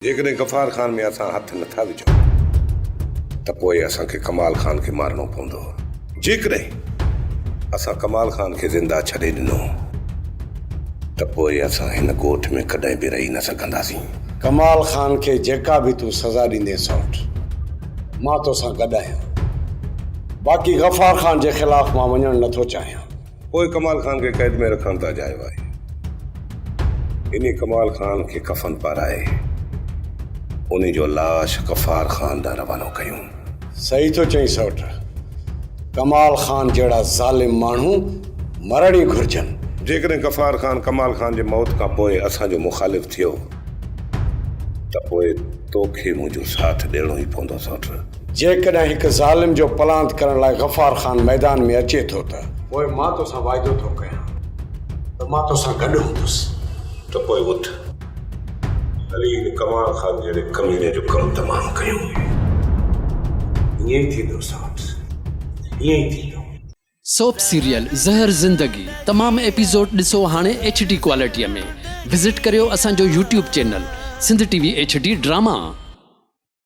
जेकॾहिं गफ़ार खान में असां हथ नथा विझूं त पोइ असांखे कमाल खान खे मारणो पवंदो। जेकॾहिं असां कमाल खान खे ज़िंदा छॾे ॾिनो त पोइ असां हिन ॻोठ में कॾहिं बि रही न सघंदासीं। कमाल खान खे जेका बि तूं सज़ा ॾींदे सौट, मां तोसां गॾु आहियां। बाक़ी गफ़ार खान जे ख़िलाफ़ मां वञणु नथो चाहियां। पोइ कमाल खान खे क़ैद में रखण त जाइज़ आहे। इन कमाल खान खे कफ़न पाराए उन जो लाश गफ़ार खान ॾांहुं रवानो कयूं। सही तो चई सौट। कमाल खान जहिड़ा ज़ालिम माण्हू मरण ई घुर्जनि। जेकॾहिं गफ़ार खान कमाल खान जे मौत खां पोइ असांजो मुखालिफ़ थियो त पोइ तोखे मुंहिंजो साथ ॾियणो ई पवंदो सौट। जेकॾहिं हिकु ज़ालिम जो पलांत करण लाइ गफ़ार खान मैदान में अचे थो त पोइ मां तोसां वाइदो थो कयां त मां तोसां गॾु हूंदुसि। त पोइ उथ, हली हिन कमाल खान जहिड़े कमीने जो कमु तमामु कयूं। ईअं ई थींदो सौट, ईअं ई थींदो। सोप सीरियल ज़हर ज़िंदगी तमाम एपिसोड ॾिसो हाणे HD क्वालिटीअ में। विज़िट करियो असांजो YouTube channel Sindh TV HD drama.